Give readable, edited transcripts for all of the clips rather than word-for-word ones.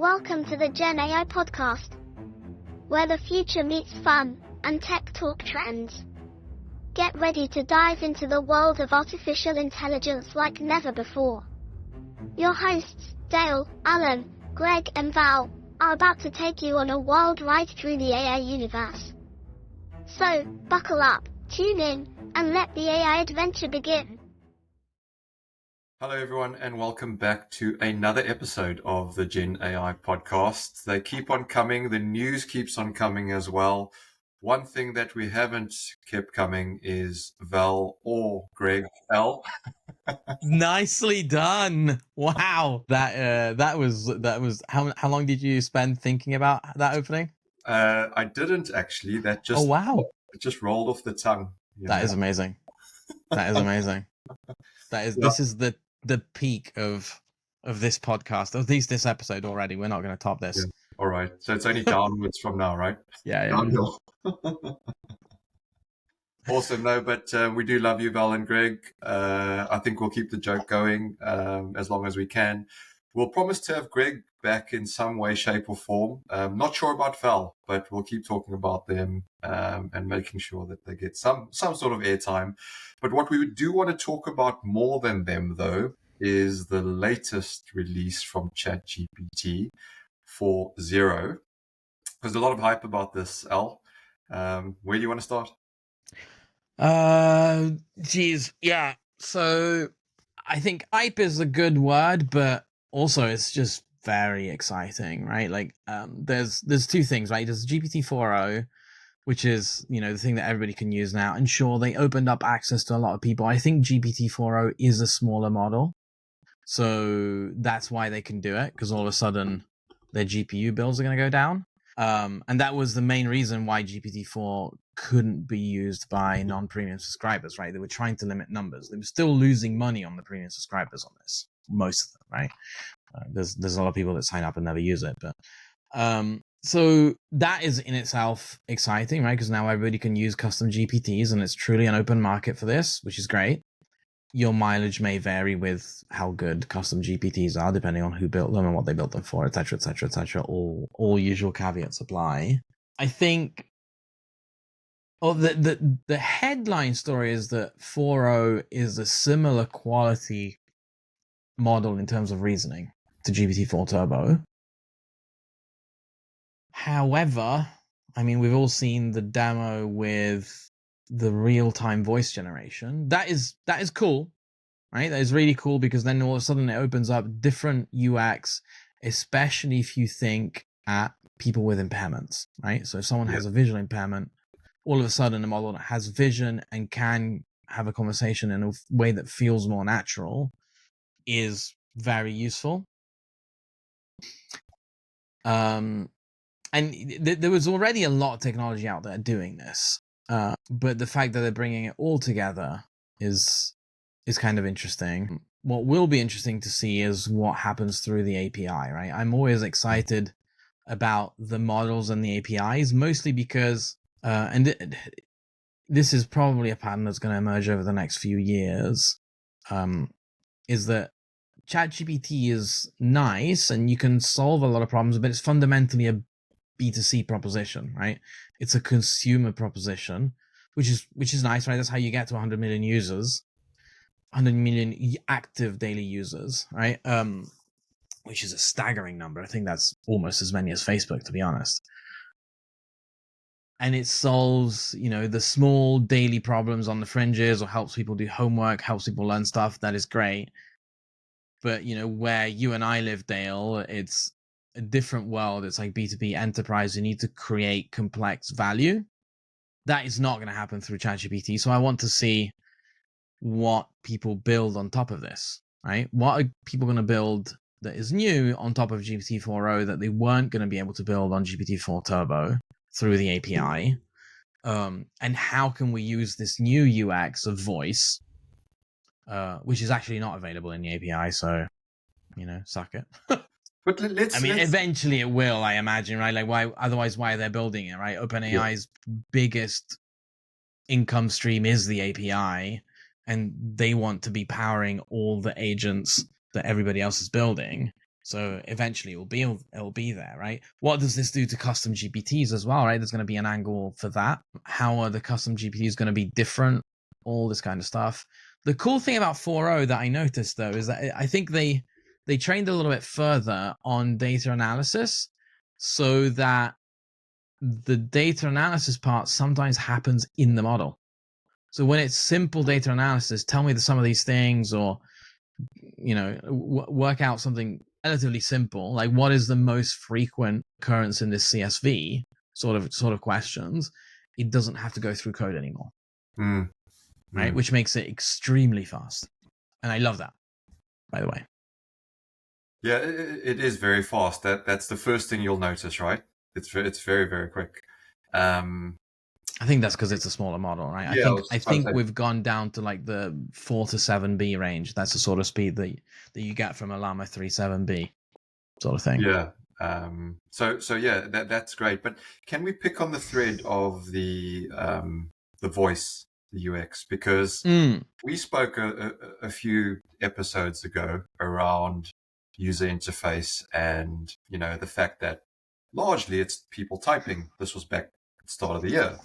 Welcome to the Gen AI podcast, where the future meets fun and tech talk trends. Get ready to dive into the world of artificial intelligence like never before. Your hosts, Dale, Alan, Greg, and Val, are about to take you on a wild ride through the AI universe. So, buckle up, tune in, and let the AI adventure begin. Hello, everyone, and welcome back to another episode of the Gen AI podcast. They keep on coming. The news keeps on coming as well. One thing that we haven't kept coming is Val or Greg. L. Nicely done. Wow. That was how long did you spend thinking about that opening? I didn't actually. That just it just rolled off the tongue. That is amazing. That is amazing. This is the peak of this podcast, at least this episode already. We're not going to top this. Yeah. All right. So it's only downwards from now, right? Yeah. Downhill. Awesome. No, but we do love you, Val and Greg. I think we'll keep the joke going as long as we can. We'll promise to have Greg back in some way, shape, or form. Not sure about Val, but we'll keep talking about them and making sure that they get some sort of airtime. But what we do want to talk about more than them, though, is the latest release from ChatGPT 4.0. There's a lot of hype about this, Al. Where do you want to start? Yeah. So I think hype is a good word, but also it's just very exciting, right? Like, there's two things, right? There's GPT 4.0, which is, the thing that everybody can use now. And sure, they opened up access to a lot of people. I think GPT 4.0 is a smaller model. So that's why they can do it, because all of a sudden their GPU bills are going to go down. And that was the main reason why GPT-4 couldn't be used by non-premium subscribers, right? They were trying to limit numbers. They were still losing money on the premium subscribers on this, most of them, right? There's a lot of people that sign up and never use it, but so that is in itself exciting, right? Because now everybody can use custom GPTs, and it's truly an open market for this, which is great. Your mileage may vary with how good custom GPTs are, depending on who built them and what they built them for, etc., etc., etc. All usual caveats apply. I think. The headline story is that 4.0 is a similar quality model in terms of reasoning to GPT-4 Turbo. However, we've all seen the demo with the real-time voice generation. That is cool, right? That is really cool, because then all of a sudden it opens up different UX, especially if you think at people with impairments, right? So if someone has a visual impairment, all of a sudden a model that has vision and can have a conversation in a way that feels more natural is very useful. And there was already a lot of technology out there doing this, but the fact that they're bringing it all together is kind of interesting. What will be interesting to see is what happens through the API, right? I'm always excited about the models and the APIs, mostly because, this is probably a pattern that's going to emerge over the next few years, is that ChatGPT is nice and you can solve a lot of problems, but it's fundamentally a B2C proposition, right? It's a consumer proposition, which is nice, right? That's how you get to 100 million users, 100 million active daily users, right? Which is a staggering number. I think that's almost as many as Facebook, to be honest. And it solves, the small daily problems on the fringes, or helps people do homework, helps people learn stuff. That is great. But, where you and I live, Dale, it's a different world. It's like B2B enterprise. You need to create complex value. That is not going to happen through ChatGPT. So I want to see what people build on top of this, right? What are people going to build that is new on top of GPT 4.0 that they weren't going to be able to build on GPT 4 Turbo through the API? And how can we use this new UX of voice, which is actually not available in the API, so, suck it. But eventually it will, I imagine, right? Like, why are they building it, right? OpenAI's biggest income stream is the API, and they want to be powering all the agents that everybody else is building. So eventually it will be there, right? What does this do to custom GPTs as well, right? There's going to be an angle for that. How are the custom GPTs going to be different? All this kind of stuff. The cool thing about 4.0 that I noticed though is that I think they trained a little bit further on data analysis, so that the data analysis part sometimes happens in the model. So when it's simple data analysis, tell me some of these things, or work out something relatively simple, like what is the most frequent occurrence in this CSV sort of questions. It doesn't have to go through code anymore, right? Which makes it extremely fast, and I love that, by the way. Yeah, it is very fast. That's the first thing you'll notice, right? It's very, very quick. I think that's because it's a smaller model, right? Yeah, I think we've gone down to like the 4 to 7B range. That's the sort of speed that you get from a Llama 3.7B sort of thing. Yeah. So yeah, that's great. But can we pick on the thread of the voice, the UX, because we spoke a few episodes ago around user interface, and the fact that largely it's people typing. This was back at the start of the year.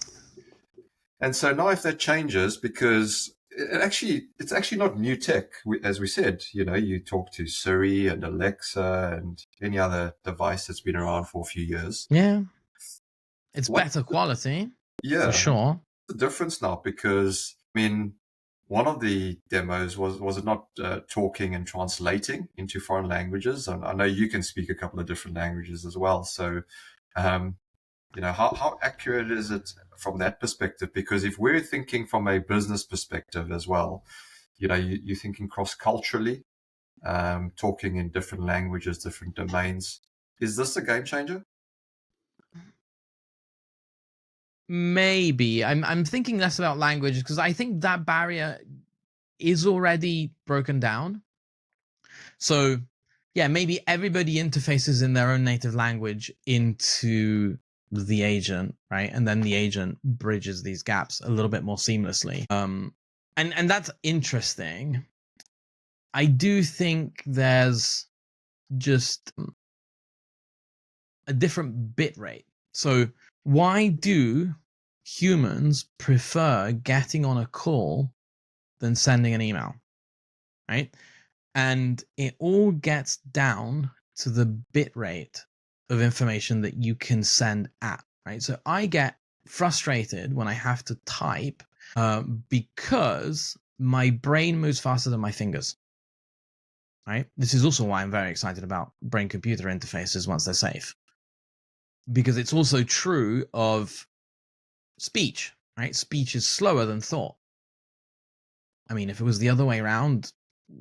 And so now if that changes, because it's actually not new tech, as we said, you talk to Siri and Alexa and any other device that's been around for a few years. Yeah. It's better quality. Yeah. For sure. The difference now, because one of the demos was it not talking and translating into foreign languages? And I know you can speak a couple of different languages as well. So, how accurate is it from that perspective? Because if we're thinking from a business perspective as well, you're thinking cross-culturally, talking in different languages, different domains. Is this a game changer? Maybe. I'm thinking less about language, because I think that barrier is already broken down. So yeah, maybe everybody interfaces in their own native language into the agent, right? And then the agent bridges these gaps a little bit more seamlessly. And that's interesting. I do think there's just a different bit rate. So why do humans prefer getting on a call than sending an email, right? And it all gets down to the bit rate of information that you can send at, right? So I get frustrated when I have to type because my brain moves faster than my fingers, right? This is also why I'm very excited about brain-computer interfaces once they're safe, because it's also true of speech, right? Speech is slower than thought. I mean, if it was the other way around,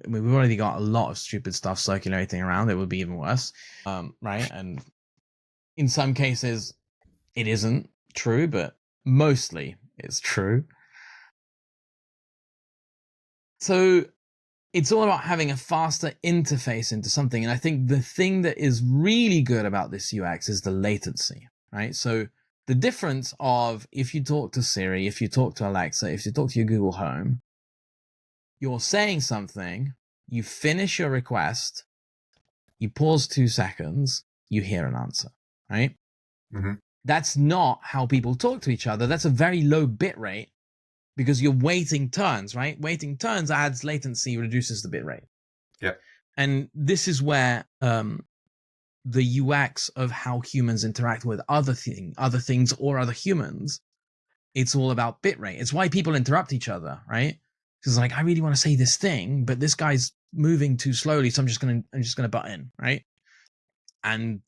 we've already got a lot of stupid stuff circulating around. It would be even worse, right? And in some cases, it isn't true, but mostly it's true. So it's all about having a faster interface into something. And I think the thing that is really good about this UX is the latency, right? So the difference of if you talk to Siri, if you talk to Alexa, if you talk to your Google Home, you're saying something, you finish your request, you pause 2 seconds, you hear an answer, right? Mm-hmm. That's not how people talk to each other. That's a very low bit rate, because you're waiting turns, right? Waiting turns adds latency, reduces the bit rate. Yeah. And this is where the UX of how humans interact with other things or other humans, it's all about bit rate. It's why people interrupt each other, right? Because like, I really want to say this thing, but this guy's moving too slowly, so I'm just gonna butt in, right? And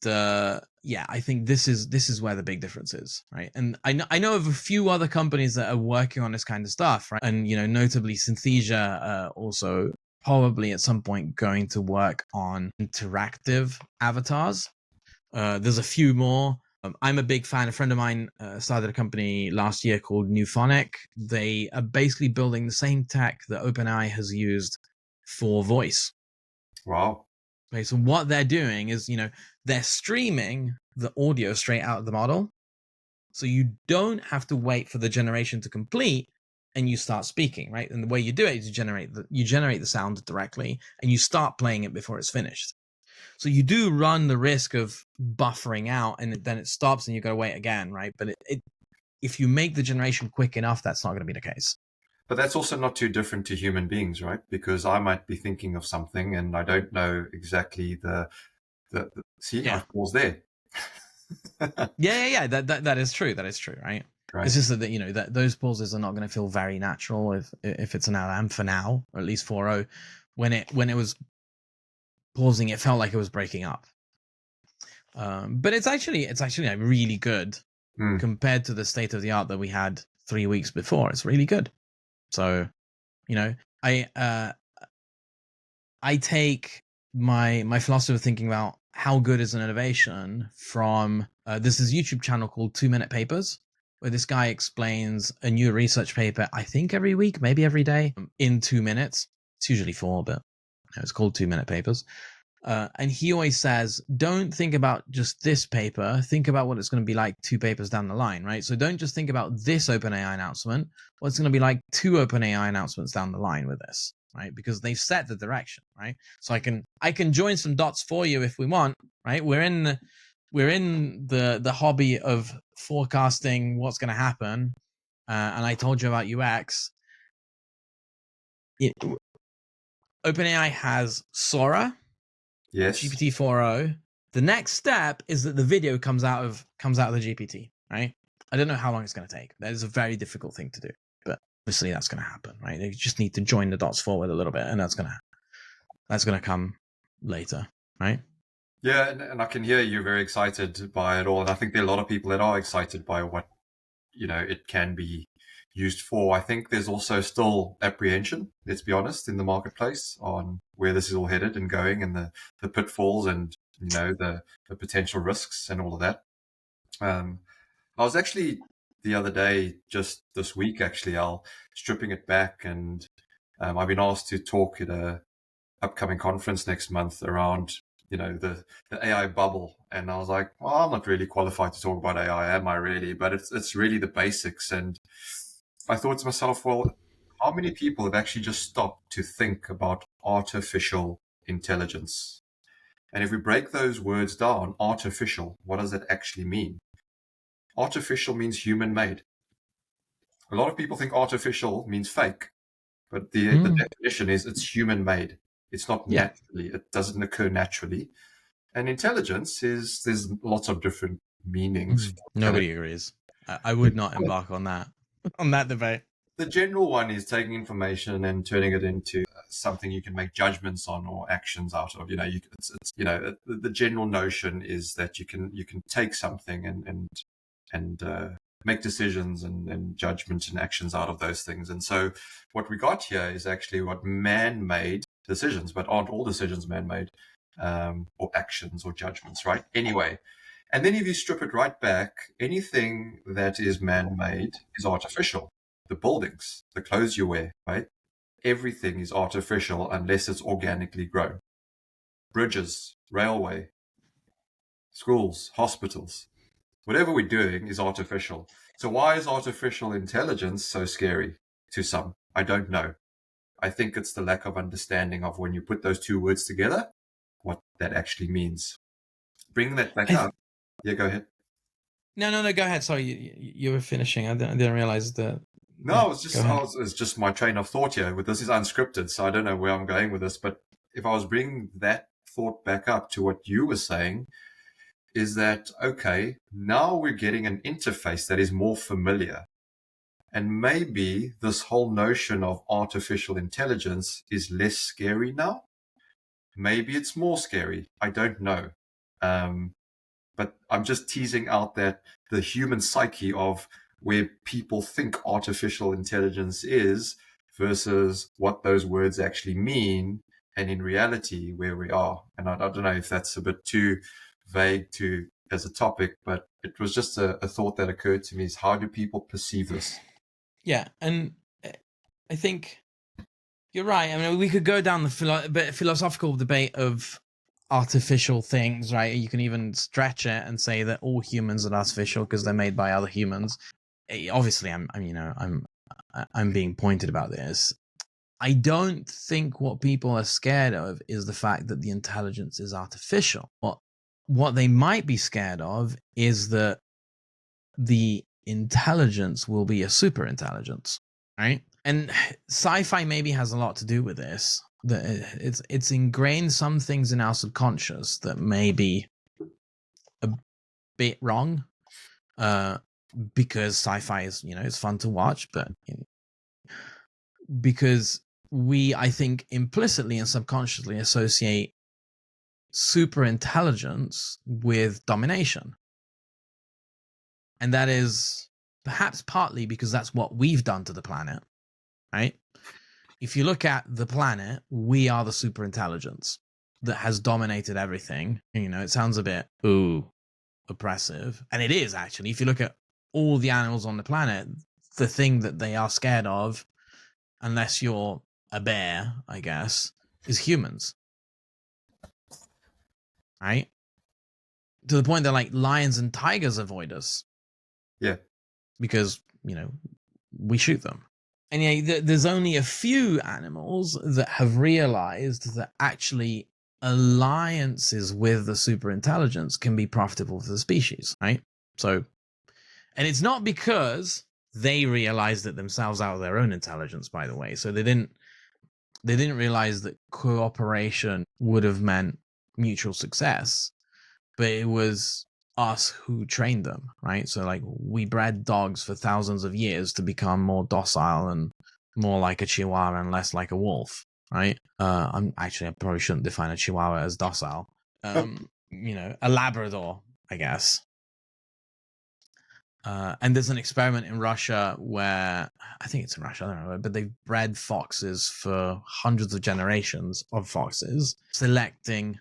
yeah, I think this is where the big difference is, right? And I know of a few other companies that are working on this kind of stuff, right? And notably Synthesia also probably at some point going to work on interactive avatars. There's a few more. I'm a big fan. A friend of mine started a company last year called Newphonic. They are basically building the same tech that OpenAI has used for voice. Wow. Okay, so what they're doing is, they're streaming the audio straight out of the model. So you don't have to wait for the generation to complete and you start speaking, right? And the way you do it is you generate the sound directly and you start playing it before it's finished. So you do run the risk of buffering out, and then it stops, and you got to wait again, right? But if you make the generation quick enough, that's not going to be the case. But that's also not too different to human beings, right? Because I might be thinking of something and I don't know exactly the see, Yeah. I've paused there. Yeah. That is true. That is true, right? Right. It's just that, you know, that those pauses are not going to feel very natural if it's an LM for now, or at least 4.0. When it was pausing, it felt like it was breaking up. But it's actually like really good compared to the state of the art that we had 3 weeks before. It's really good. So, you know, I take my philosophy of thinking about how good is an innovation from this is a YouTube channel called 2 Minute Papers, where this guy explains a new research paper, I think every week, maybe every day, in 2 minutes. It's usually 4, but it's called 2 Minute Papers. And he always says, don't think about just this paper. Think about what it's going to be like 2 papers down the line, right? So don't just think about this OpenAI announcement. What's going to be like 2 OpenAI announcements down the line with this, right? Because they've set the direction, right? So I can join some dots for you if we want, right? We're in the hobby of forecasting what's going to happen, and I told you about UX. OpenAI has Sora. Yes. GPT 4.0. The next step is that the video comes out of the GPT, right? I don't know how long it's going to take. That is a very difficult thing to do, but obviously that's going to happen, right? You just need to join the dots forward a little bit, and that's going to come later, right? Yeah, and I can hear you're very excited by it all, and I think there are a lot of people that are excited by what it can be used for. I think there's also still apprehension, let's be honest, in the marketplace on where this is all headed and going, and the pitfalls and the potential risks and all of that. I was actually the other day, just this week actually, I'll stripping it back, and I've been asked to talk at a upcoming conference next month around the AI bubble, and I was like, well, I'm not really qualified to talk about AI, am I really? But it's really the basics. And I thought to myself, well, how many people have actually just stopped to think about artificial intelligence? And if we break those words down, artificial, what does that actually mean? Artificial means human made. A lot of people think artificial means fake, but the definition is it's human made. It's not naturally. It doesn't occur naturally. And intelligence there's lots of different meanings. Nobody agrees. I would not embark on that debate. The general one is taking information and turning it into something you can make judgments on or actions out of. The general notion is that you can take something and make decisions and judgments and actions out of those things. And so what we got here is actually what man-made decisions, but aren't all decisions man-made, or actions or judgments, right? Anyway, and then if you strip it right back, anything that is man-made is artificial. The buildings, the clothes you wear, right? Everything is artificial unless it's organically grown. Bridges, railway, schools, hospitals, whatever we're doing is artificial. So why is artificial intelligence so scary to some? I don't know. I think it's the lack of understanding of when you put those two words together, what that actually means. Bring that back up. Yeah, go ahead. No, go ahead. Sorry, you were finishing. I didn't realize that. No, it's just my train of thought here. This is unscripted, so I don't know where I'm going with this. But if I was bringing that thought back up to what you were saying, is that, okay, now we're getting an interface that is more familiar. And maybe this whole notion of artificial intelligence is less scary now. Maybe it's more scary. I don't know. But I'm just teasing out that the human psyche of where people think artificial intelligence is versus what those words actually mean, and in reality where we are. And I don't know if that's a bit too vague as a topic, but it was just a thought that occurred to me, is how do people perceive this? Yeah, and I think you're right. I mean, we could go down the philosophical debate of artificial things, right? You can even stretch it and say that all humans are artificial because they're made by other humans. Obviously, I'm being pointed about this. I don't think what people are scared of is the fact that the intelligence is artificial. What they might be scared of is that the intelligence will be a super intelligence, right? And sci-fi maybe has a lot to do with this. That it's ingrained some things in our subconscious that may be a bit wrong, because sci-fi is, it's fun to watch, but because we, I think, implicitly and subconsciously associate super intelligence with domination. And that is perhaps partly because that's what we've done to the planet, right? If you look at the planet, we are the super intelligence that has dominated everything. It sounds a bit, oppressive. And it is, actually. If you look at all the animals on the planet, the thing that they are scared of, unless you're a bear, I guess, is humans. Right? To the point that, like, lions and tigers avoid us. Yeah. Because, we shoot them. And there's only a few animals that have realized that actually alliances with the super intelligence can be profitable for the species, right? So, and it's not because they realized it themselves out of their own intelligence, by the way. So they didn't realize that cooperation would have meant mutual success, but it was us who trained them, right? So, like, we bred dogs for thousands of years to become more docile and more like a chihuahua and less like a wolf, right? I probably shouldn't define a chihuahua as docile. A Labrador, I guess. And there's an experiment in Russia where, I think it's in Russia, I don't know, but they've bred foxes for hundreds of generations of foxes, selecting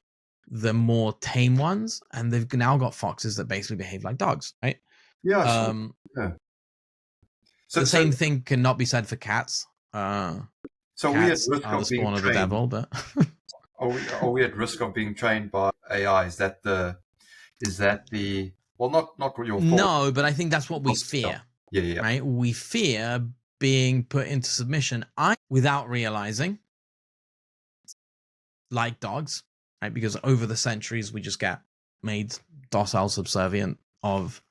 the more tame ones, and they've now got foxes that basically behave like dogs, right? Yeah. Sure. Yeah. So the same thing cannot be said for cats. So cats we are the spawn of the devil, but are we at risk of being trained by AI? Is that the well, not your fault. No, but I think that's what we fear. Yeah. Right? We fear being put into submission without realizing, like dogs, right? Because over the centuries, we just get made docile, subservient of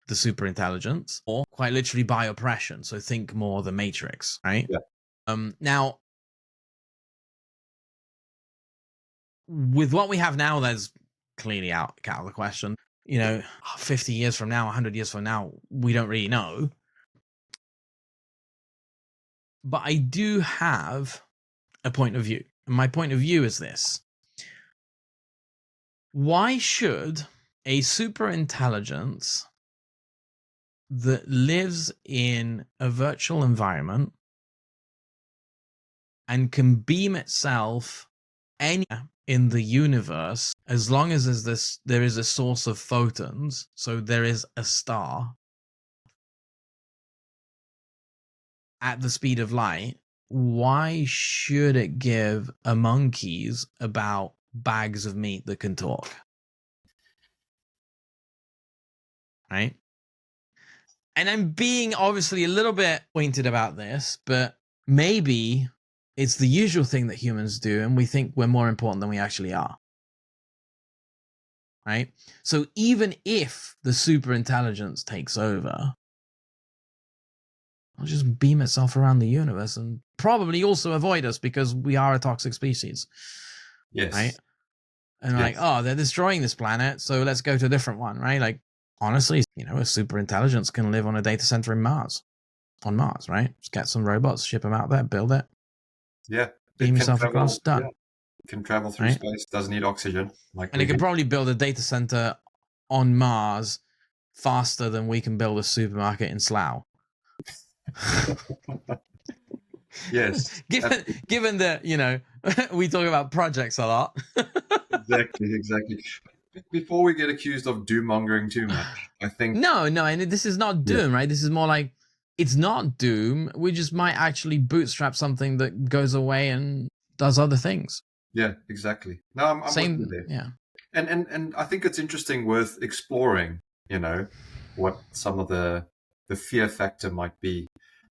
the super intelligence, or quite literally by oppression. So think more the Matrix, right? Yeah. Now, with what we have now, there's clearly out of the question. 50 years from now, 100 years from now, we don't really know. But I do have a point of view. And my point of view is this. Why should a super intelligence that lives in a virtual environment and can beam itself anywhere in the universe, as long as there is a source of photons, so there is a star at the speed of light, why should it give a monkeys about bags of meat that can talk? Right? And I'm being obviously a little bit pointed about this, but maybe it's the usual thing that humans do, and we think we're more important than we actually are. Right? So even if the super intelligence takes over, it'll just beam itself around the universe and probably also avoid us because we are a toxic species. Yes. Right? And yes. Like, oh, they're destroying this planet, so let's go to a different one, right? Like, honestly, a super intelligence can live on a data center on Mars, right? Just get some robots, ship them out there, build it. Yeah. Beam yourself across, done. Yeah. It can travel through space, doesn't need oxygen. And it could probably build a data center on Mars faster than we can build a supermarket in Slough. Yes. Given that, we talk about projects a lot. Exactly. Before we get accused of doom mongering too much, I think No, and this is not doom, right? This is more like, it's not doom. We just might actually bootstrap something that goes away and does other things. Yeah, exactly. No, I'm with you there. Yeah. And I think it's interesting, worth exploring, what some of the fear factor might be.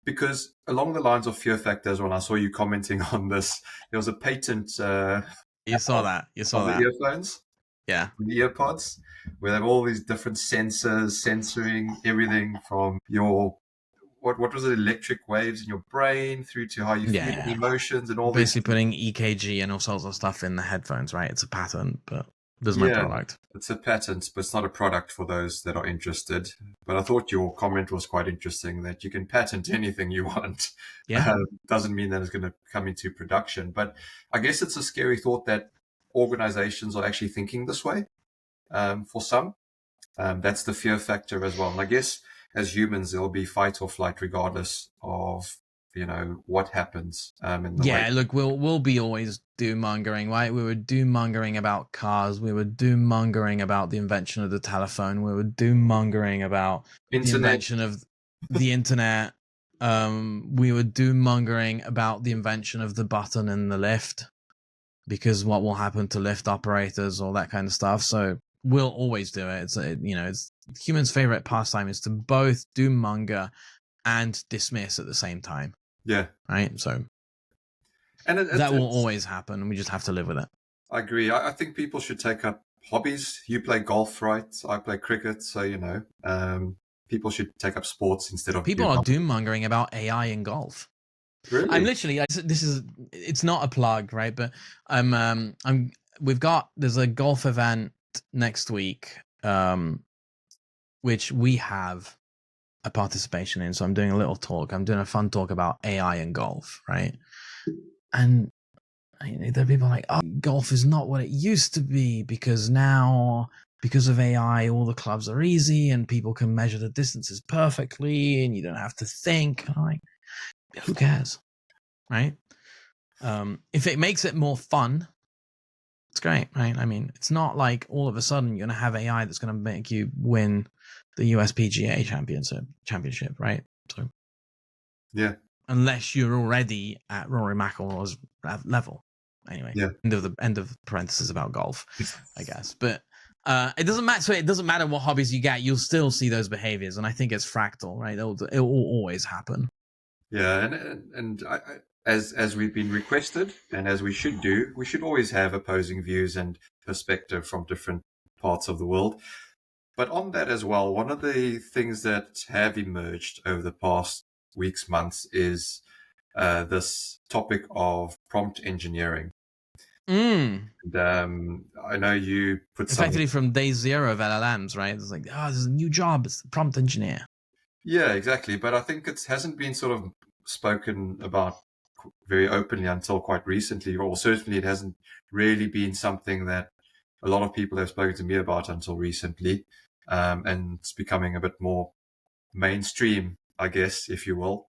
because along the lines of fear factors, when I saw you commenting on this, there was a patent You saw that. You saw of the that. earphones, Yeah. the earpods, where they have all these different sensors censoring everything from your what was it, electric waves in your brain through to how you feel, Yeah. emotions, and all Basically these. putting EKG and all sorts of stuff in the headphones, right? It's a patent, but there's no Yeah, product. it's a patent, but it's not a product for those that are interested. But I thought your comment was quite interesting that you can patent anything you want. Yeah. Doesn't mean that it's going to come into production. But I guess it's a scary thought that organizations are actually thinking this way. For some, that's the fear factor as well. And I guess as humans, there'll be fight or flight regardless of what happens in the way. Yeah, look, we'll be always doom mongering, right? We were doom mongering about cars. We were doom mongering about the invention of the telephone. We were doom mongering about the Internet. invention of the internet. We were doom mongering about the invention of the button in the lift, because what will happen to lift operators, all that kind of stuff. So we'll always do it. It's humans' favorite pastime is to both doom monger and dismiss at the same time. Yeah. Right. So. And that will always happen, and we just have to live with it. I agree. I think people should take up hobbies. You play golf, right? I play cricket, so people should take up sports instead of. People are doom mongering about AI in golf. Really? I'm literally. It's not a plug, right? But there's a golf event next week, which we have a participation in. So I'm doing a little talk. I'm doing a fun talk about AI and golf, right? And there are people like, oh, golf is not what it used to be because now, because of AI, all the clubs are easy and people can measure the distances perfectly and you don't have to think. And I'm like, who cares, right? If it makes it more fun, it's great, right? I mean, it's not like all of a sudden you're going to have AI that's going to make you win the USPGA championship, right? So, yeah. Unless you're already at Rory McIlroy's level. Anyway, yeah. End of parenthesis about golf, I guess. But it doesn't matter. So it doesn't matter what hobbies you get; you'll still see those behaviors, and I think it's fractal, right? It will always happen. Yeah, and as we've been requested, and as we should always have opposing views and perspective from different parts of the world. But on that as well, one of the things that have emerged over the past weeks, months, is this topic of prompt engineering. And I know you put effectively from day zero of LLMs, right? It's like, there's a new job. It's the prompt engineer. Yeah, exactly. But I think it hasn't been sort of spoken about very openly until quite recently, or certainly it hasn't really been something that a lot of people have spoken to me about until recently. And it's becoming a bit more mainstream, I guess, if you will.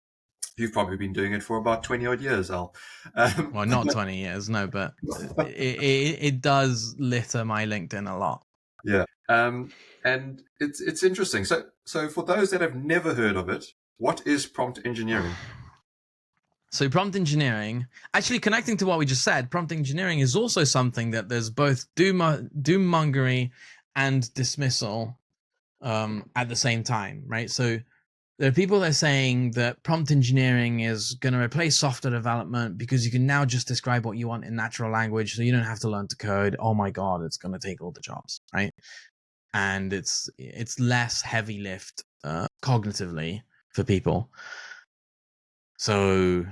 You've probably been doing it for about 20 odd years, Al. Well, not 20 years, no, but it does litter my LinkedIn a lot. Yeah. And it's interesting. So for those that have never heard of it, what is prompt engineering? So prompt engineering, actually connecting to what we just said, prompt engineering is also something that there's both doom-mongery and dismissal at the same time, right? So there are people that are saying that prompt engineering is going to replace software development because you can now just describe what you want in natural language, so you don't have to learn to code. Oh my God, it's going to take all the jobs, right? And it's less heavy lift cognitively for people. So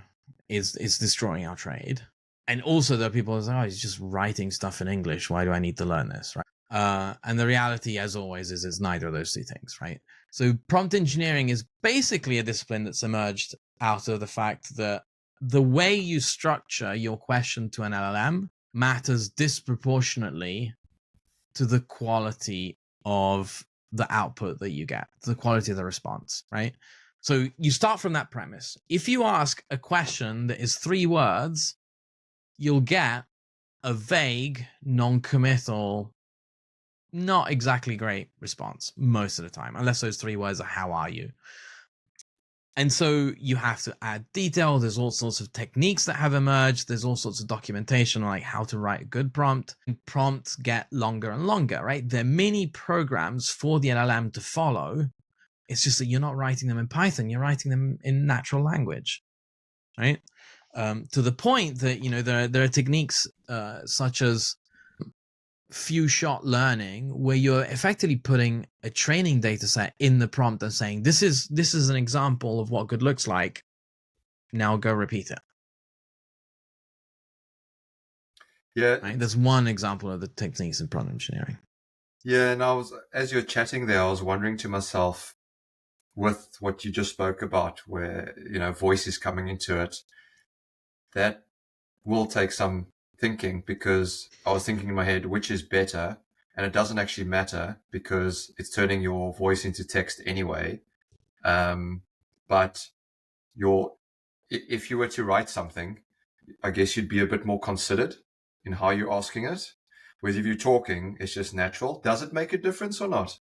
it's destroying our trade. And also there are people who say, it's just writing stuff in English. Why do I need to learn this, right? And the reality, as always, is it's neither of those two things, right? So prompt engineering is basically a discipline that's emerged out of the fact that the way you structure your question to an LLM matters disproportionately to the quality of the output that you get, the quality of the response, right? So you start from that premise. If you ask a question that is 3 words, you'll get a vague, non-committal, not exactly great response most of the time, unless those 3 words are "how are you?" And so you have to add detail. There's all sorts of techniques that have emerged. There's all sorts of documentation on like how to write a good prompt. And prompts get longer and longer, right? There are many programs for the LLM to follow It's just that you're not writing them in Python, you're writing them in natural language, right? To the point that, there are techniques such as few shot learning, where you're effectively putting a training data set in the prompt and saying, this is an example of what good looks like. Now go repeat it. Yeah. Right? There's one example of the techniques in prompt engineering. Yeah, and as you're chatting there, I was wondering to myself, with what you just spoke about, where, voice is coming into it, that will take some thinking, because I was thinking in my head, which is better? And it doesn't actually matter, because it's turning your voice into text anyway. But if you were to write something, I guess you'd be a bit more considered in how you're asking it. Whereas if you're talking, it's just natural. Does it make a difference or not,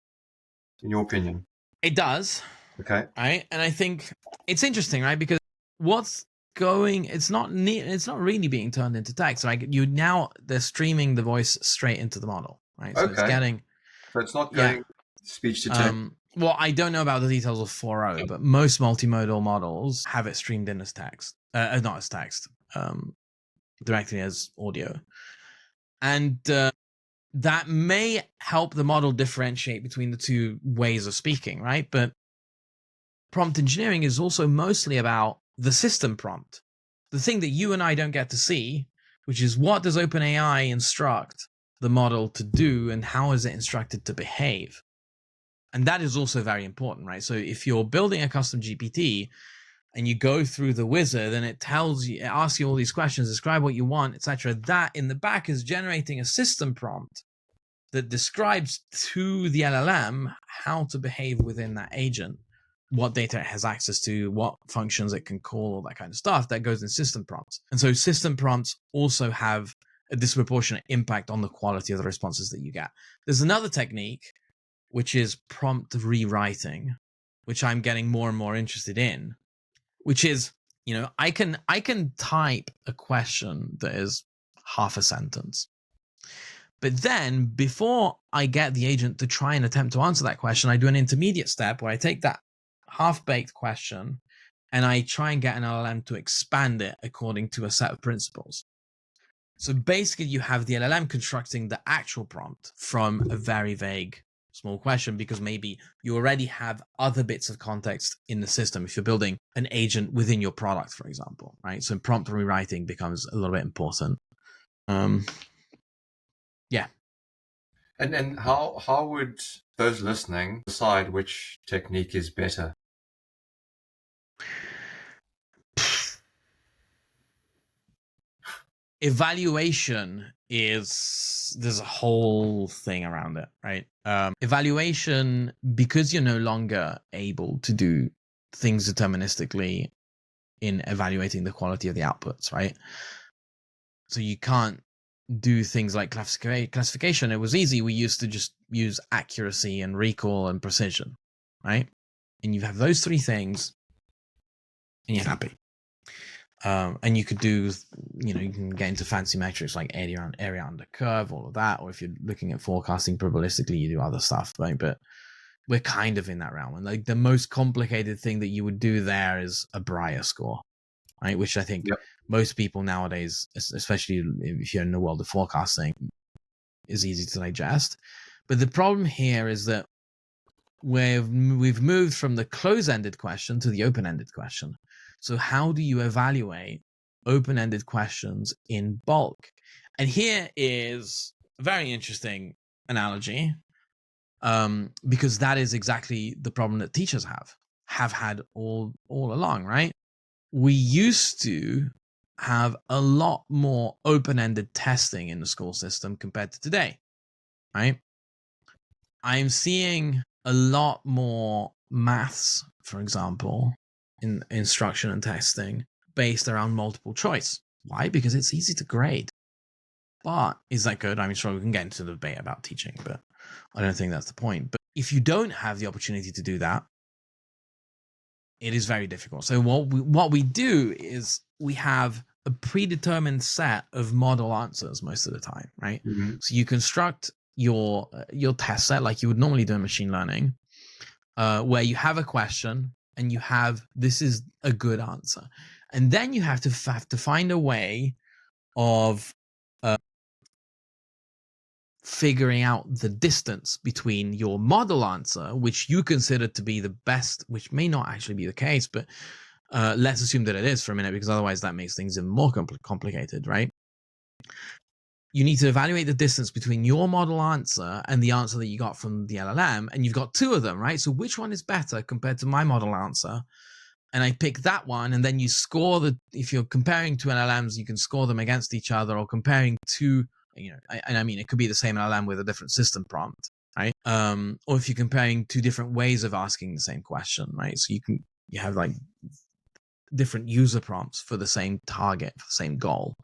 in your opinion? It does. Okay. Right? And I think it's interesting, right? Because it's not really being turned into text. Like they're streaming the voice straight into the model, right? So it's getting. So it's not going speech to text. Well, I don't know about the details of 4.0, but most multimodal models have it streamed in as text, not as text, directly as audio, and that may help the model differentiate between the two ways of speaking, right? But prompt engineering is also mostly about the system prompt, the thing that you and I don't get to see, which is, what does OpenAI instruct the model to do, and how is it instructed to behave? And that is also very important, right? So if you're building a custom GPT and you go through the wizard and it asks you all these questions, describe what you want, etc., that in the back is generating a system prompt that describes to the LLM how to behave within that agent, what data it has access to, what functions it can call, all that kind of stuff that goes in system prompts. And so system prompts also have a disproportionate impact on the quality of the responses that you get. There's another technique, which is prompt rewriting, which I'm getting more and more interested in, which is, I can type a question that is half a sentence. But then before I get the agent to try and attempt to answer that question, I do an intermediate step where I take that half-baked question and I try and get an LLM to expand it according to a set of principles. So basically you have the LLM constructing the actual prompt from a very vague small question, because maybe you already have other bits of context in the system if you're building an agent within your product, for example, right? So prompt rewriting becomes a little bit important. Yeah. And how would those listening decide which technique is better? Evaluation there's a whole thing around it, right? Evaluation, because you're no longer able to do things deterministically in evaluating the quality of the outputs, right? So you can't do things like classification. It was easy. We used to just use accuracy and recall and precision, right? And you have those three things and you're happy. And you could do, you can get into fancy metrics like area under curve, all of that. Or if you're looking at forecasting probabilistically, you do other stuff, right? But we're kind of in that realm. And like the most complicated thing that you would do there is a Breyer score, right? Which I think most people nowadays, especially if you're in the world of forecasting, is easy to digest. But the problem here is that we've moved from the close-ended question to the open-ended question. So how do you evaluate open-ended questions in bulk? And here is a very interesting analogy, because that is exactly the problem that teachers have had all along, right? We used to have a lot more open-ended testing in the school system compared to today, right? I'm seeing a lot more maths, for example, in instruction and testing based around multiple choice. Why? Because it's easy to grade. But is that good? I'm sure we can get into the debate about teaching, but I don't think that's the point. But if you don't have the opportunity to do that, it is very difficult. So what we do is we have a predetermined set of model answers most of the time, right? Mm-hmm. So you construct your test set like you would normally do in machine learning, where you have a question and you have, this is a good answer. And then you have to find a way of figuring out the distance between your model answer, which you consider to be the best, which may not actually be the case, but let's assume that it is for a minute, because otherwise that makes things even more complicated, right? You need to evaluate the distance between your model answer and the answer that you got from the LLM, and you've got two of them, right? So which one is better compared to my model answer? And I pick that one, and then you score if you're comparing two LLMs, you can score them against each other, or comparing two, I mean, it could be the same LLM with a different system prompt, right? Or if you're comparing two different ways of asking the same question, right? So you have like different user prompts for the same target, for the same goal.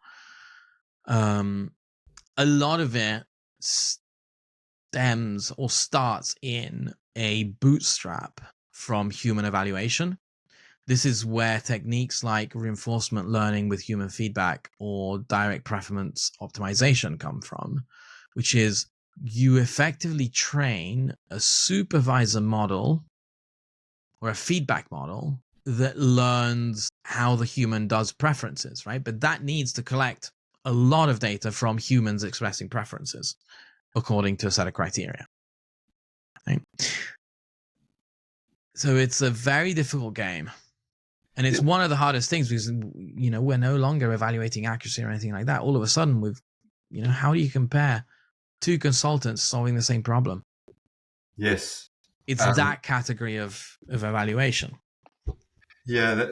A lot of it stems or starts in a bootstrap from human evaluation. This is where techniques like reinforcement learning with human feedback or direct preference optimization come from, which is you effectively train a supervisor model or a feedback model that learns how the human does preferences, right? But that needs to collect a lot of data from humans expressing preferences according to a set of criteria, right? So it's a very difficult game. And it's one of the hardest things because, we're no longer evaluating accuracy or anything like that. All of a sudden, how do you compare two consultants solving the same problem? Yes. It's that category of evaluation. Yeah,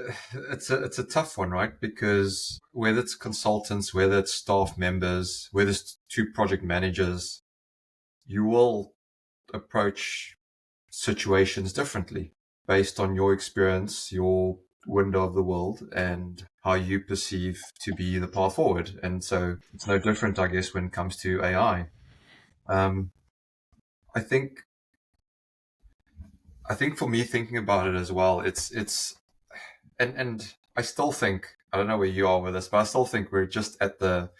it's a tough one, right? Because whether it's consultants, whether it's staff members, whether it's two project managers, you will approach situations differently based on your experience, your window of the world, and how you perceive to be the path forward. And so it's no different, I guess, when it comes to AI. I think for me, thinking about it as well, and I still think, I don't know where you are with this, but I still think we're just at the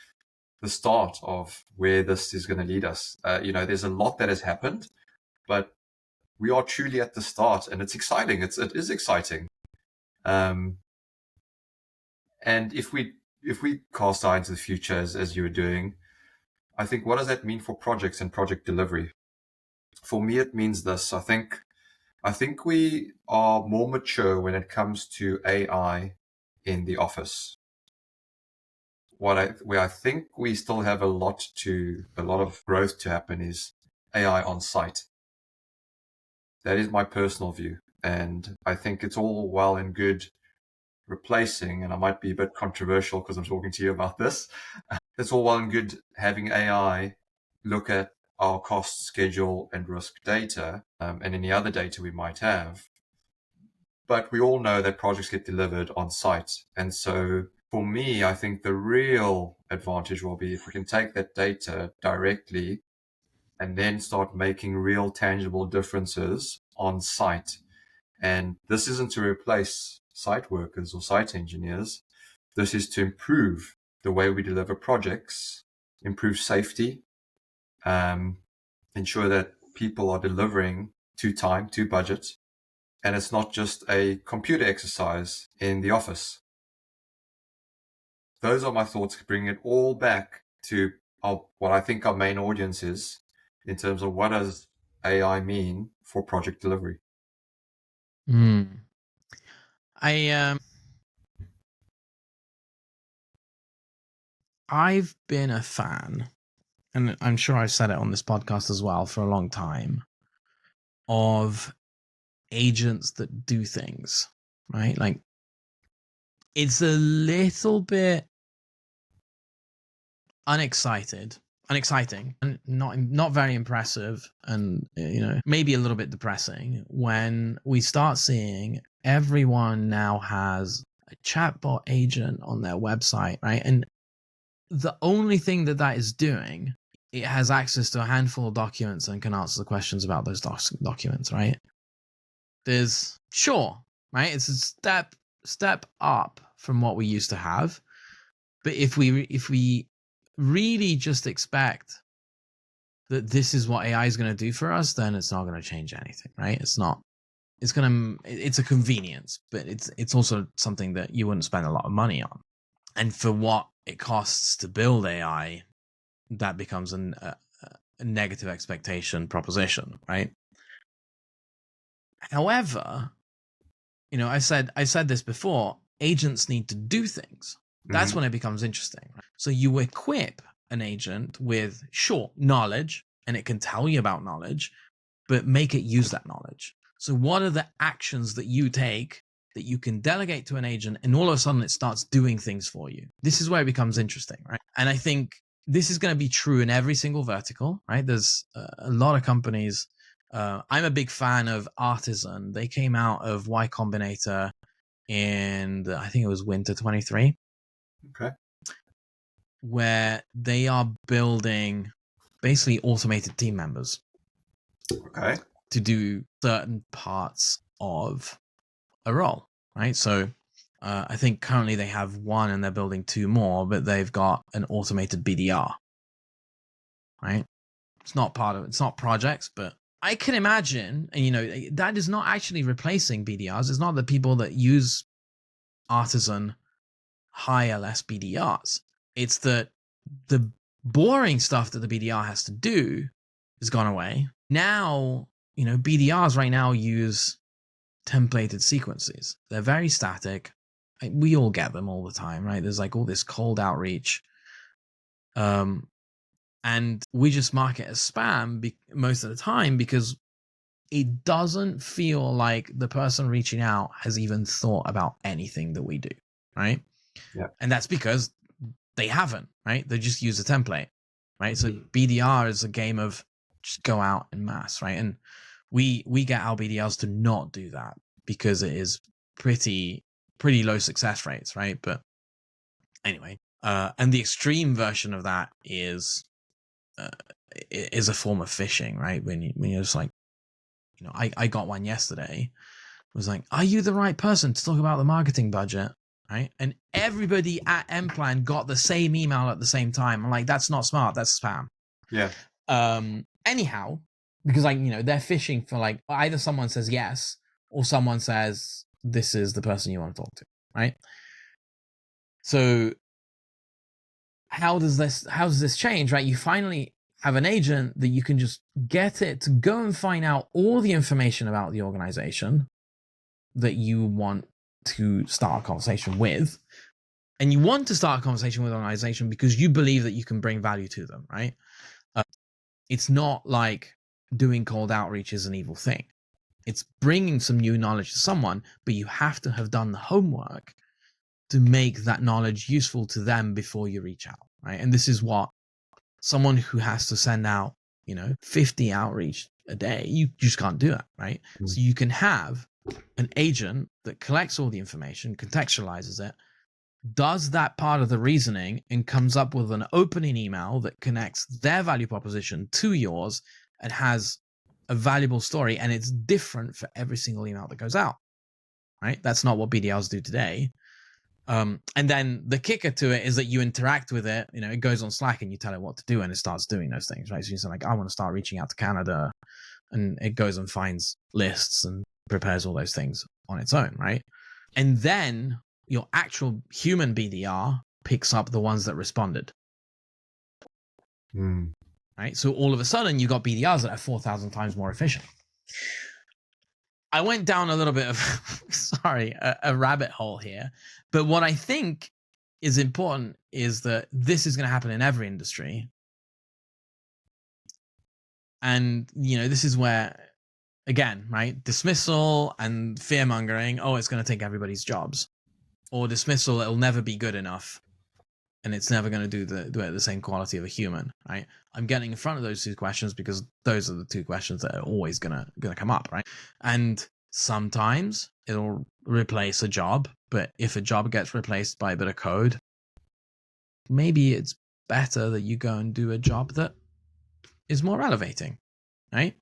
start of where this is going to lead us. There's a lot that has happened, but we are truly at the start, and it's exciting. It is exciting. And if we cast our into the future as you were doing, I think, what does that mean for projects and project delivery? For me, it means this. I think we are more mature when it comes to AI in the office. Where I think we still have a lot of growth to happen is AI on site. That is my personal view. And I think it's all well and good replacing, and I might be a bit controversial because I'm talking to you about this. It's all well and good having AI look at our cost, schedule, and risk data, and any other data we might have. But we all know that projects get delivered on site. And so for me, I think the real advantage will be if we can take that data directly and then start making real tangible differences on site. And this isn't to replace site workers or site engineers. This is to improve the way we deliver projects, improve safety, ensure that people are delivering to time, to budget, and it's not just a computer exercise in the office. Those are my thoughts, bringing it all back to what I think our main audience is in terms of what does AI mean for project delivery. I've been a fan, and I'm sure I've said it on this podcast as well for a long time, of agents that do things, right? Like, it's a little bit unexciting and not very impressive, and maybe a little bit depressing when we start seeing everyone now has a chatbot agent on their website, right? And the only thing that is doing, it has access to a handful of documents and can answer the questions about those documents, right? There's right? It's a step up from what we used to have. But if we really just expect that this is what AI is going to do for us, then it's not going to change anything, right? It's not it's a convenience, but it's also something that you wouldn't spend a lot of money on. And for what it costs to build AI, that becomes a negative expectation proposition, right? However, I said this before, agents need to do things. That's when it becomes interesting. Right? So you equip an agent with knowledge, and it can tell you about knowledge, but make it use that knowledge. So what are the actions that you take that you can delegate to an agent, and all of a sudden it starts doing things for you? This is where it becomes interesting, right? And I think this is going to be true in every single vertical, right? There's a lot of companies. I'm a big fan of Artisan. They came out of Y Combinator in, I think it was winter 23. Okay. Where they are building basically automated team members. Okay. To do certain parts of a role, right? So I think currently they have one and they're building two more, but they've got an automated BDR, right? It's not projects, but I can imagine, and that is not actually replacing BDRs. It's not the people that use Artisan hire less BDRs. It's that the boring stuff that the BDR has to do has gone away. Now, BDRs right now use templated sequences. They're very static. We all get them all the time, right? There's like all this cold outreach. And we just mark it as spam most of the time because it doesn't feel like the person reaching out has even thought about anything that we do, right? Yeah. And that's because they haven't, right? They just use a template, right? So BDR is a game of just go out en masse, right? And we get our BDRs to not do that because it is pretty low success rates, right? But anyway, and the extreme version of that is a form of phishing, right? When you're just like, I got one yesterday. It was like, are you the right person to talk about the marketing budget? Right? And everybody at Mplan got the same email at the same time. I'm like, that's not smart. That's spam. Yeah. Anyhow, because they're phishing for like either someone says yes or someone says this is the person you want to talk to, right? So how does this change, right? You finally have an agent that you can just get it to go and find out all the information about the organization that you want to start a conversation with. And you want to start a conversation with an organization because you believe that you can bring value to them, right? It's not like doing cold outreach is an evil thing. It's bringing some new knowledge to someone, but you have to have done the homework to make that knowledge useful to them before you reach out, right? And this is what someone who has to send out, 50 outreach a day, you just can't do it, right? Mm. So you can have an agent that collects all the information, contextualizes it, does that part of the reasoning, and comes up with an opening email that connects their value proposition to yours and has a valuable story, and it's different for every single email that goes out, right? That's not what BDRs do today. And then the kicker to it is that you interact with it, it goes on Slack and you tell it what to do and it starts doing those things, right? So you say like, I want to start reaching out to Canada, and it goes and finds lists and prepares all those things on its own, right? And then your actual human BDR picks up the ones that responded. Right? So all of a sudden you got BDRs that are 4,000 times more efficient. I went down a little bit of, a rabbit hole here. But what I think is important is that this is going to happen in every industry. And, this is where, again, right, dismissal and fear mongering, it's going to take everybody's jobs. Or dismissal, it'll never be good enough. And it's never going to do it the same quality of a human, right? I'm getting in front of those two questions because those are the two questions that are always gonna come up, right? And sometimes it'll replace a job, but if a job gets replaced by a bit of code, maybe it's better that you go and do a job that is more elevating, right?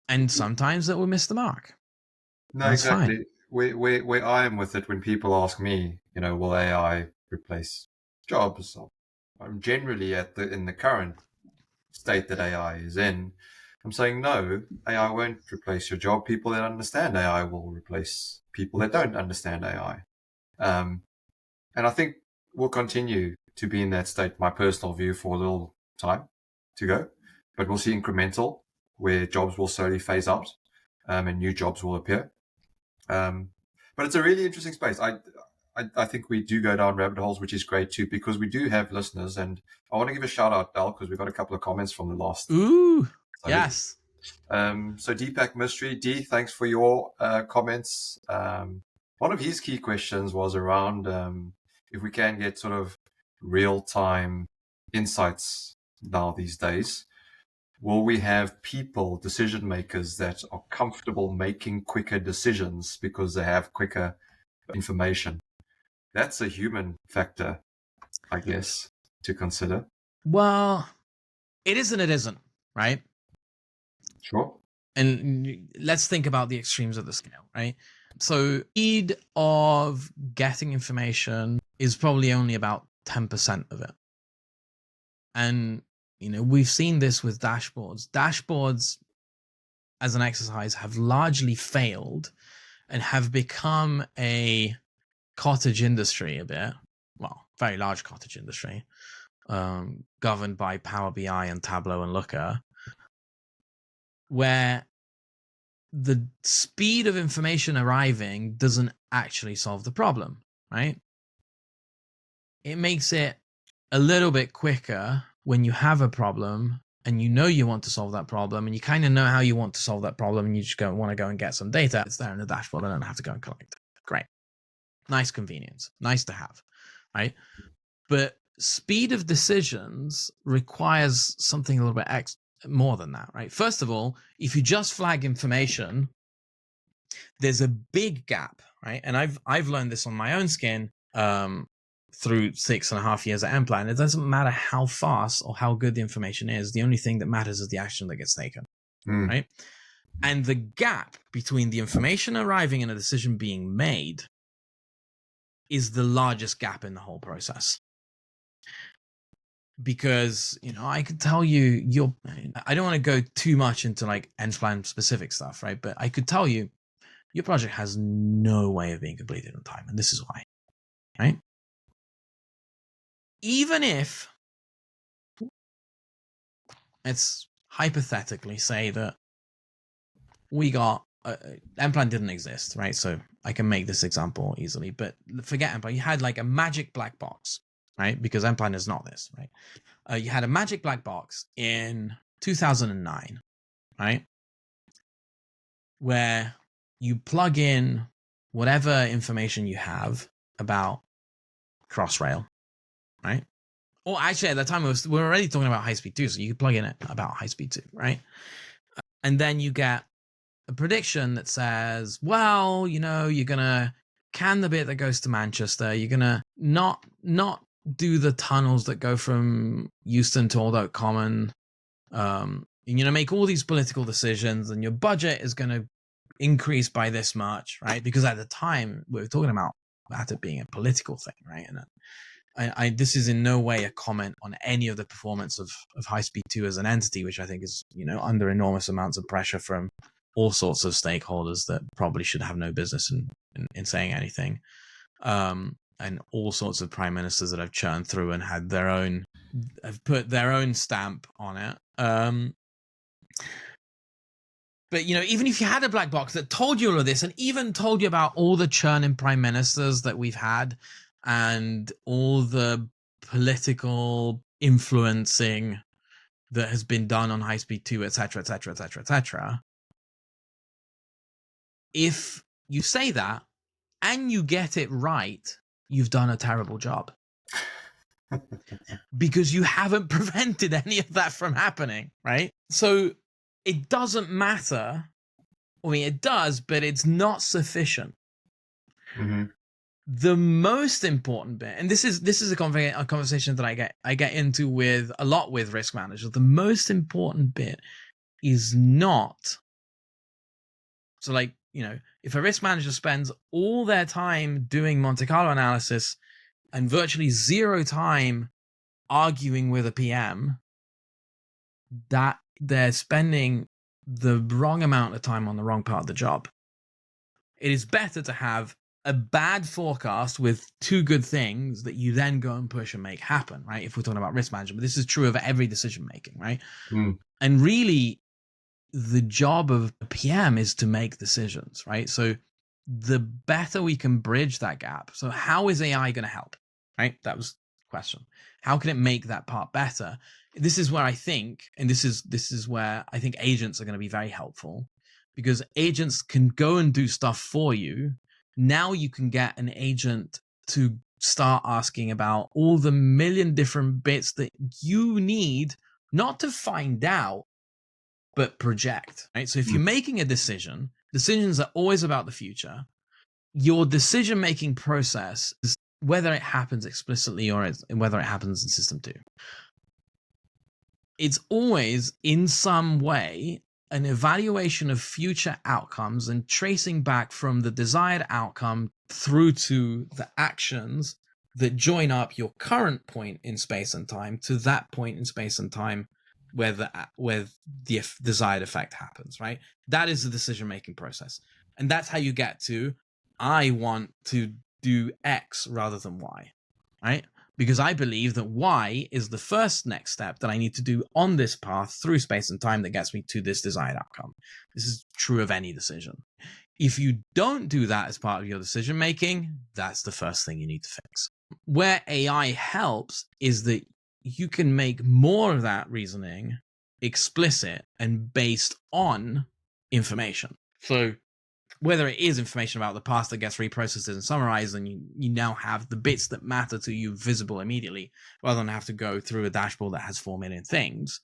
And sometimes that will miss the mark. No, that's exactly. Fine. Where I am with it, when people ask me, will AI replace jobs? I'm generally in the current state that AI is in, I'm saying, no, AI won't replace your job. People that understand AI will replace people that don't understand AI. And I think we'll continue to be in that state, my personal view, for a little time to go. But we'll see incremental, where jobs will slowly phase out and new jobs will appear. But it's a really interesting space. I think we do go down rabbit holes, which is great too, because we do have listeners. And I want to give a shout out, Al, because we've got a couple of comments from the last. Ooh, episode. yes. So Deepak Mystery, D, thanks for your comments. One of his key questions was around if we can get sort of real-time insights now these days. Will we have people, decision makers, that are comfortable making quicker decisions because they have quicker information? That's a human factor, I guess, to consider. Well, it is and it isn't, right? Sure. And let's think about the extremes of the scale, right? So speed of getting information is probably only about 10% of it. And, we've seen this with dashboards. Dashboards as an exercise have largely failed and have become a cottage industry a bit. Well, very large cottage industry, governed by Power BI and Tableau and Looker, where the speed of information arriving doesn't actually solve the problem, right? It makes it a little bit quicker when you have a problem and you want to solve that problem and you kind of know how you want to solve that problem and you just want to go and get some data. It's there in the dashboard. I don't have to go and collect it. Great. Nice convenience. Nice to have, right? But speed of decisions requires something a little bit more than that, right? First of all, if you just flag information, there's a big gap, right? And I've learned this on my own skin through 6.5 years at Mplan. It doesn't matter how fast or how good the information is. The only thing that matters is the action that gets taken, right? And the gap between the information arriving and a decision being made is the largest gap in the whole process. Because, I could tell you, I don't want to go too much into like Mplan specific stuff, right? But I could tell you, your project has no way of being completed on time. And this is why, right? Even if let's hypothetically say that we got Mplan didn't exist, right? So I can make this example easily, but forget Mplan. You had like a magic black box, right? Because Mplan is not this, right? You had a magic black box in 2009, right? Where you plug in whatever information you have about Crossrail, right? Or actually, at that time, we were already talking about high-speed 2, so you could plug in it about high-speed 2, right? And then you get a prediction that says, well, you're going to can the bit that goes to Manchester. You're going to not do the tunnels that go from Euston to Old Oak Common. Make all these political decisions, and your budget is going to increase by this much, right? Because at the time, we were talking about it being a political thing, right? And this is in no way a comment on any of the performance of High Speed 2 as an entity, which I think is, under enormous amounts of pressure from all sorts of stakeholders that probably should have no business in saying anything. And all sorts of prime ministers that have churned through and have put their own stamp on it. But, even if you had a black box that told you all of this and even told you about all the churn in prime ministers that we've had and all the political influencing that has been done on High Speed 2, etc., etc., etc., etc., if you say that and you get it right, you've done a terrible job. Because you haven't prevented any of that from happening, right? So it doesn't matter. I mean, it does, but it's not sufficient. Mm-hmm. The most important bit, and this is a conversation that I get into a lot with risk managers. The most important bit is not so like, if a risk manager spends all their time doing Monte Carlo analysis and virtually zero time arguing with a PM, that they're spending the wrong amount of time on the wrong part of the job. It is better to have a bad forecast with two good things that you then go and push and make happen, right? If we're talking about risk management, this is true of every decision making, right? Mm. And really, the job of a PM is to make decisions, right? So the better we can bridge that gap. So how is AI going to help, right? That was the question. How can it make that part better? This is where I think, and this is where I think agents are going to be very helpful, because agents can go and do stuff for you. Now you can get an agent to start asking about all the million different bits that you need, not to find out, but project, right? So if you're making a decision, decisions are always about the future. Your decision-making process is, whether it happens explicitly or whether it happens in system 2, it's always in some way an evaluation of future outcomes and tracing back from the desired outcome through to the actions that join up your current point in space and time to that point in space and time where the desired effect happens, right? That is the decision-making process. And that's how you get to, I want to do X rather than Y, right? Because I believe that Y is the first next step that I need to do on this path through space and time that gets me to this desired outcome. This is true of any decision. If you don't do that as part of your decision making, that's the first thing you need to fix. Where AI helps is that you can make more of that reasoning explicit and based on information. So whether it is information about the past that gets reprocessed and summarized, and you now have the bits that matter to you visible immediately, rather than have to go through a dashboard that has 4 million things,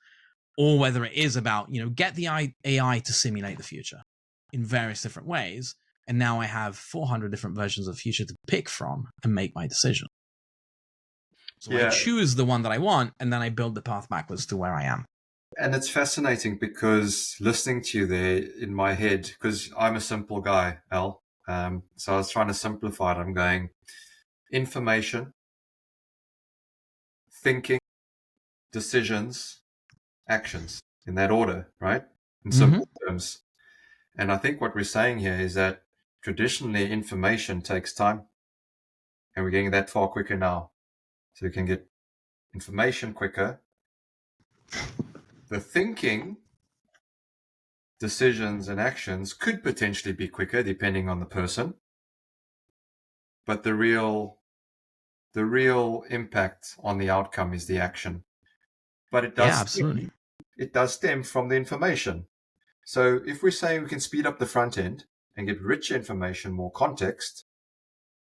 or whether it is about, get the AI to simulate the future in various different ways, and now I have 400 different versions of the future to pick from and make my decision. So I choose the one that I want, and then I build the path backwards to where I am. And it's fascinating because listening to you there in my head, because I'm a simple guy, Al. So I was trying to simplify it. I'm going information, thinking, decisions, actions, in that order, right? In simple terms. And I think what we're saying here is that traditionally information takes time, and we're getting that far quicker now. So we can get information quicker. The thinking, decisions, and actions could potentially be quicker depending on the person. But the real impact on the outcome is the action. But it does, absolutely. It does stem from the information. So if we're saying we can speed up the front end and get rich information, more context,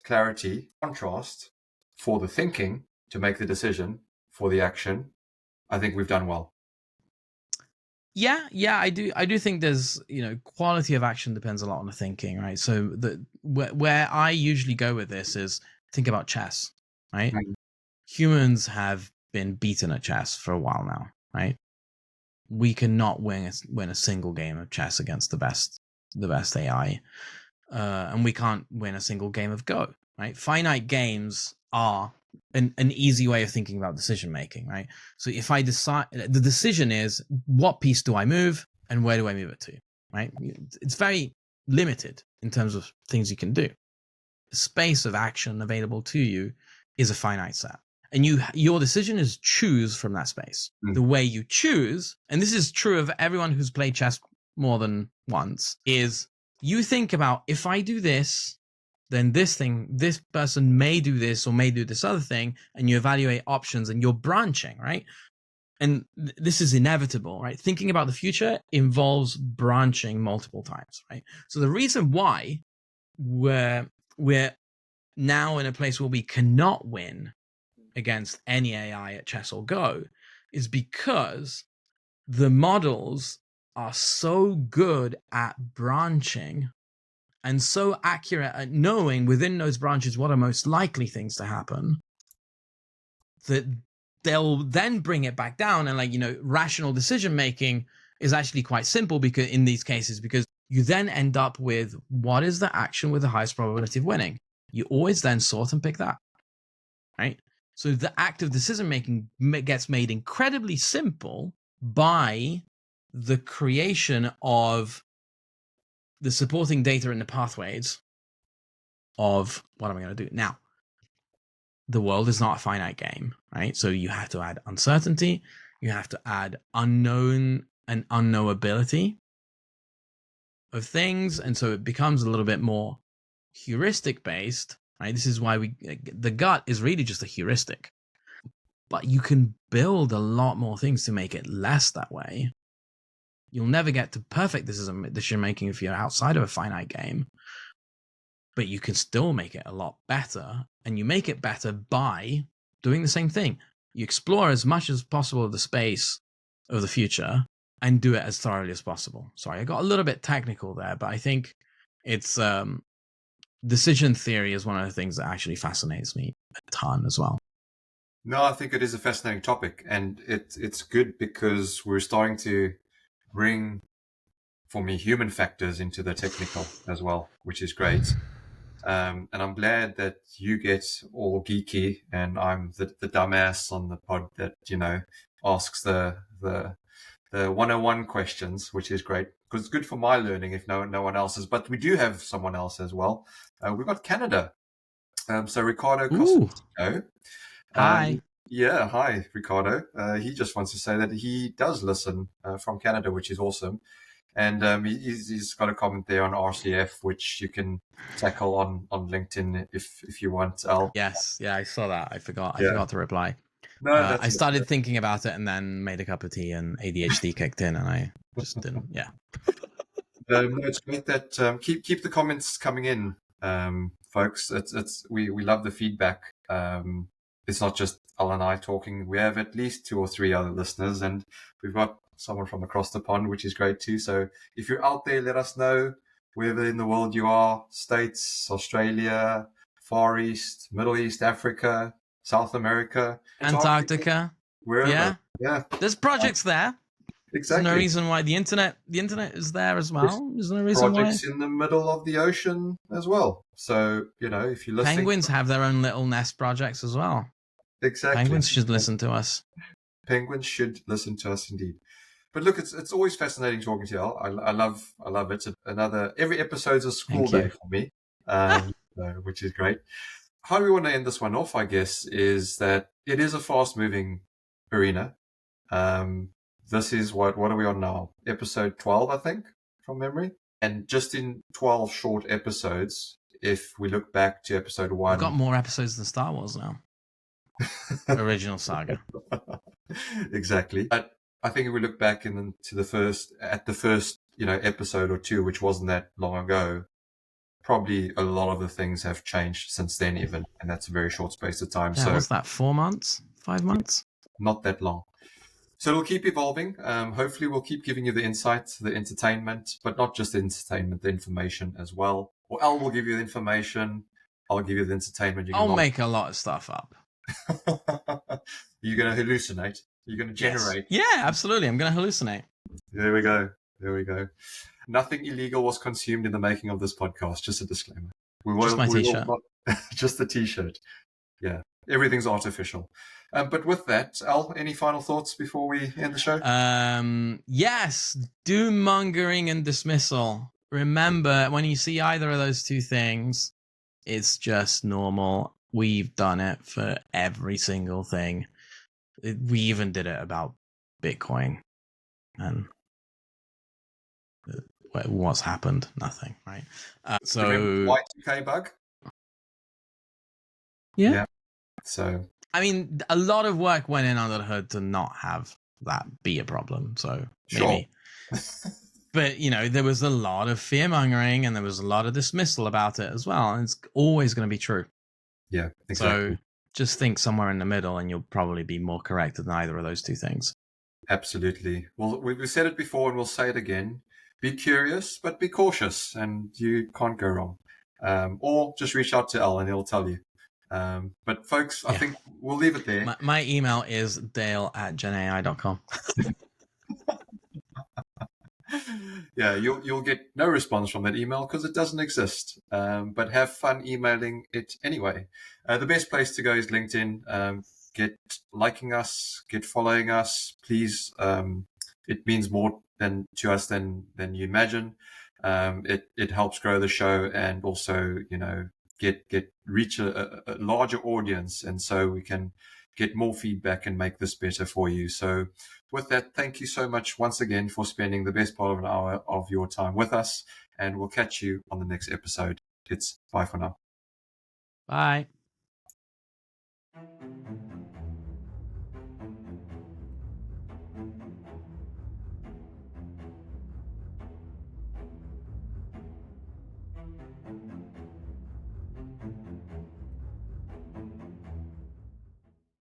clarity, contrast for the thinking to make the decision, for the action, I think we've done well. Yeah, I do think there's, quality of action depends a lot on the thinking, right? So where I usually go with this is think about chess, right? Mm-hmm. Humans have been beaten at chess for a while now, right? We cannot win a single game of chess against the best AI, and we can't win a single game of Go, right? Finite games are an easy way of thinking about decision making, right? So if I decide, the decision is, what piece do I move and where do I move it to, right? It's very limited in terms of things you can do. The space of action available to you is a finite set, and your decision is choose from that space. The way you choose, and this is true of everyone who's played chess more than once, is you think about, if I do this, then this person may do this or may do this other thing, and you evaluate options and you're branching, right? And this is inevitable, right? Thinking about the future involves branching multiple times, right? So the reason why we're now in a place where we cannot win against any AI at chess or Go is because the models are so good at branching and so accurate at knowing within those branches what are most likely things to happen, that they'll then bring it back down. And rational decision making is actually quite simple because in these cases, because you then end up with what is the action with the highest probability of winning. You always then sort and pick that, right? So the act of decision making gets made incredibly simple by the creation of the supporting data in the pathways of what am I going to do now. The world is not a finite game, right? So you have to add uncertainty, you have to add unknown and unknowability of things, and so it becomes a little bit more heuristic based, right? This is why the gut is really just a heuristic, but you can build a lot more things to make it less that way. You'll never get to perfect decision making if you're outside of a finite game, but you can still make it a lot better, and you make it better by doing the same thing. You explore as much as possible of the space of the future and do it as thoroughly as possible. Sorry, I got a little bit technical there, but I think it's decision theory is one of the things that actually fascinates me a ton as well. No, I think it is a fascinating topic, and it's good because we're starting to bring, for me, human factors into the technical as well, which is great. And I'm glad that you get all geeky and I'm the dumbass on the pod that, asks the 101 questions, which is great because it's good for my learning if no one else is. But we do have someone else as well. We've got Canada. So Ricardo Costantino. Hi. Yeah, hi, Ricardo. He just wants to say that he does listen from Canada, which is awesome. And he's got a comment there on RCF, which you can tackle on LinkedIn if you want, Al. Yes, yeah, I saw that. I forgot to reply. No, I started thinking about it and then made a cup of tea and ADHD kicked in and I just didn't. Yeah. No, it's great that keep the comments coming in, folks. We love the feedback. It's not just Al and I talking. We have at least 2 or 3 other listeners, and we've got someone from across the pond, which is great too. So if you're out there, let us know wherever in the world you are: States, Australia, Far East, Middle East, Africa, South America, Antarctica. wherever. Yeah. There's projects there. Exactly. There's no reason why the internet is there as well. There's no reason why. Projects in the middle of the ocean as well. So, if you're listening. Penguins have their own little nest projects as well. Exactly. Penguins should listen to us. Penguins should listen to us indeed. But look, it's always fascinating talking to you, Al. I love it. Every episode's a school day for me, which is great. How do we want to end this one off, I guess, is that it is a fast-moving arena. This is what are we on now? Episode 12, I think, from memory. And just in 12 short episodes, if we look back to episode 1... We've got more episodes than Star Wars now. Original saga. Exactly. But I think if we look back to the first episode or 2, which wasn't that long ago, probably a lot of the things have changed since then even, and that's a very short space of time. Yeah, so was that 4 months? 5 months? Not that long. So it'll keep evolving. Hopefully we'll keep giving you the insight, the entertainment, but not just the entertainment, the information as well. Or Al will give you the information. I'll give you the entertainment. I'll make a lot of stuff up. You're going to hallucinate. You're going to generate. Yes. Yeah, absolutely. I'm going to hallucinate. There we go. Nothing illegal was consumed in the making of this podcast. Just a disclaimer. Just my t-shirt. Just the t-shirt. Yeah. Everything's artificial. But with that, Al, any final thoughts before we end the show? Yes. Doom mongering and dismissal. Remember, when you see either of those two things, it's just normal. We've done it for every single thing. We even did it about Bitcoin. And what's happened? Nothing, right? So Y2K bug? Yeah. So I mean, a lot of work went in under the hood to not have that be a problem. So maybe. Sure. But, there was a lot of fear-mongering and there was a lot of dismissal about it as well. And it's always going to be true. Yeah, exactly. So just think somewhere in the middle and you'll probably be more correct than either of those two things. Absolutely. Well, we've said it before and we'll say it again. Be curious, but be cautious and you can't go wrong. Or just reach out to Al and he'll tell you. But folks, I think we'll leave it there. My email is dale@genai.com. Yeah, you'll get no response from that email because it doesn't exist. But have fun emailing it anyway. The best place to go is LinkedIn. Get liking us, get following us. Please, it means more than to us than you imagine. It helps grow the show, and also, reach a larger audience, and so we can get more feedback and make this better for you. So with that, thank you so much once again for spending the best part of an hour of your time with us, and we'll catch you on the next episode. It's bye for now. Bye.